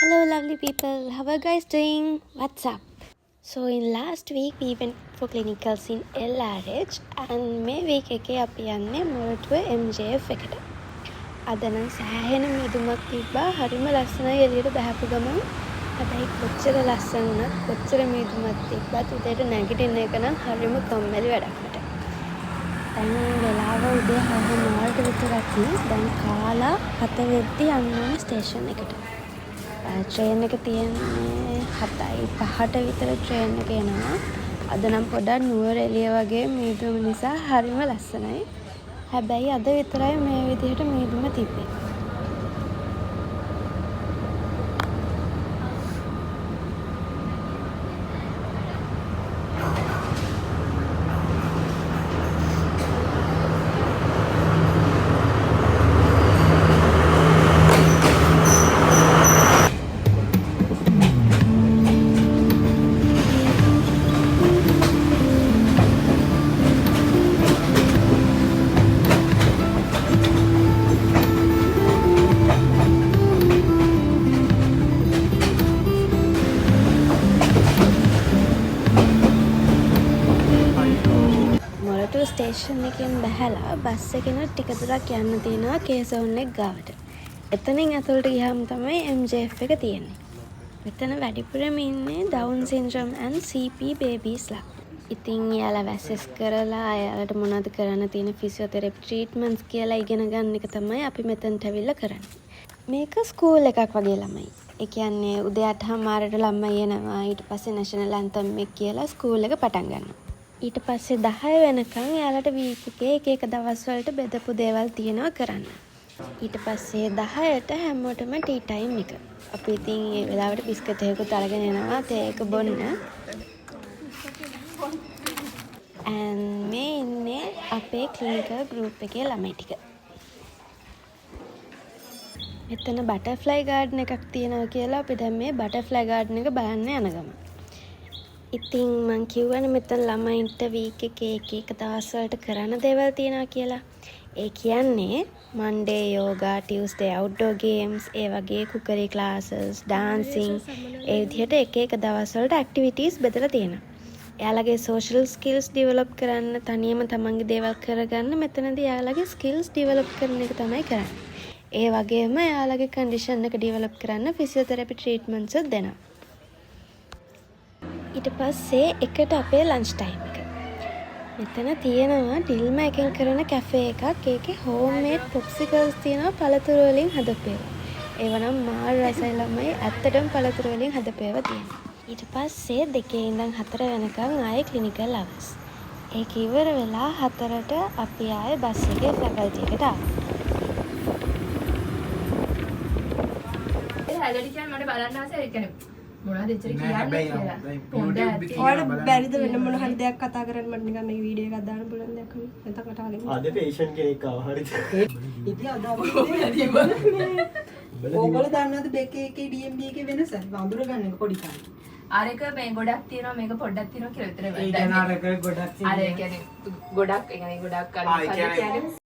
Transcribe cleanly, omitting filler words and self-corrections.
Hello lovely people, how are you guys doing? What's up? So in last week we went for clinicals in LRH and මේ week එකේ අපි යන්නේ Moratuwa MJF එකට. අද නම් සෑහෙන මිදුමක් තිබ්බා. හරිම ලස්සනයි එළියට බහපු ගමන්. හැබැයි කොච්චර ලස්සන වුණත් කොච්චර මිදුමක් තිබ්බත් උදේට නැගිටින්න එක නම් හරිම කම්මැලි වැඩක් මට. දැන් වෙලාව උදේ 9:00ට විතරයි. දැන් කාලා 7 වෙද්දි යන්න ඕනේ ස්ටේෂන් එකට. ට්‍රේන් එක තියෙන්නේ 7:05ට විතර ට්‍රේන් එක එනවා. අද නම් පොඩක් නුවර එළිය වගේ මීදුම නිසා හරිම ලස්සනයි. හැබැයි අද විතරයි මේ විදිහට මීදුම තිබ්බේ. මොරටුව ස්ටේෂන් එකෙන් බැහැලා බස් එකෙන් ටික දුරක් යන්න තියෙනවා කේසෝන් එක ගාවට. එතනින් ඇතුළට ගියාම තමයි MJF එක තියෙන්නේ. මෙතන වැඩිපුරම ඉන්නේ Down syndrome and CP babiesලා. ඉතින් යාලා වැසස් කරලා යාලට මොනවද කරන්න තියෙන ෆිසියෝതെරපි ට්‍රීට්මන්ට්ස් කියලා ඉගෙන ගන්න එක තමයි අපි මෙතනට ඇවිල්ලා කරන්නේ. මේක ස්කූල් එකක් වගේ ළමයි. ඒ කියන්නේ උදේ 8:00ට ළමයි එනවා. ඊට පස්සේ නැෂනල් ඇන්තම් එක කියලා ස්කූල් එක පටන් ගන්නවා. ඊට පස්සේ 10 වෙනකන් යාලට වීක් එකේ එක දවස් වලට බෙදපු දේවල් තියෙනවා කරන්න. ඊට පස්සේ 10ට හැමෝටම ටී ටයිම් එක. අපි ඉතින් ඒ වෙලාවට බිස්කට් එකකුත් අරගෙන එනවා තේ එක බොන්න. මේ ඉන්නේ අපේ ක්ලිනිකල් ගෲප් එකේ ළමයි ටික. මෙතන බටර්ෆ්ලයි ගාඩන් එකක් තියෙනවා කියලා අපි දැන් මේ බටර්ෆ්ලයි ගාඩන් එක බලන්න යන ගමන්. ඉතින් මං කිව්වනේ මෙතන ළමයින්ට වීක් එකේ එක දවස් වලට කරන්න දේවල් තියෙනවා කියලා. ඒ කියන්නේ Monday yoga, Tuesday outdoor games, ඒ වගේ cookery classes, dancing, ඒ විදිහට එක දවස් වලට activities බෙදලා තියෙනවා. එයාලගේ social skills develop කරන්න, තනියම තමන්ගේ දේවල් කරගන්න මෙතනදී එයාලගේ skills develop කරන එක තමයි කරන්නේ. ඒ වගේම එයාලගේ condition එක develop කරන්න physiotherapy treatments දෙනවා. ඊට පස්සේ එකට අපේ ලන්ච් ටයිම් එක. මෙතන තියෙනවා ඩිල්ම එකෙන් කරන කැෆේ එකක්. ඒකේ හෝම්මේඩ් පොප්සිකල්ස් තියෙනවා පළතුරු වලින් හදපු ඒවා. ඒව නම් මාර රසයි ළමයි. ඇත්තටම පළතුරු වලින් හදපු ඒවා තියෙනවා. ඊට පස්සේ 2 ඉඳන් 4 වෙනකන් ආයේ ක්ලිනිකල් අවර්ස්. ඒක ඉවර වෙලා 4ට අපි ආයේ බස් එකේ ෆැකල්ටි එකට ආවා. ඒ හැලඩි කියන්නේ මට බලන්න ආසයි ඒ කියන්නේ මොනවද එච්චර කියන්නේ කියලා. ඔයාලට බැරිද වෙන මොන හරි දෙයක් කතා කරන්න මට නිකන් මේ වීඩියෝ එකක් දාන්න පුළුවන් දෙයක් හරි එතකොට ආගෙන අද පේෂන්ට් කෙනෙක් ආවා හරිද ඉතින් අද ඔයගොල්ලෝ දන්නවද බෙකේ එකේ DMB එකේ වෙනස වඳුර ගන්න එක පොඩි කාලේ අර එක මේ ගොඩක් තියෙනවා මේක පොඩ්ඩක් තියෙනවා කියලා විතරයි ඒ කියන අර එක ගොඩක් අර ඒ කියන්නේ ගොඩක් ඒ කියන්නේ ගොඩක් අර කියන්නේ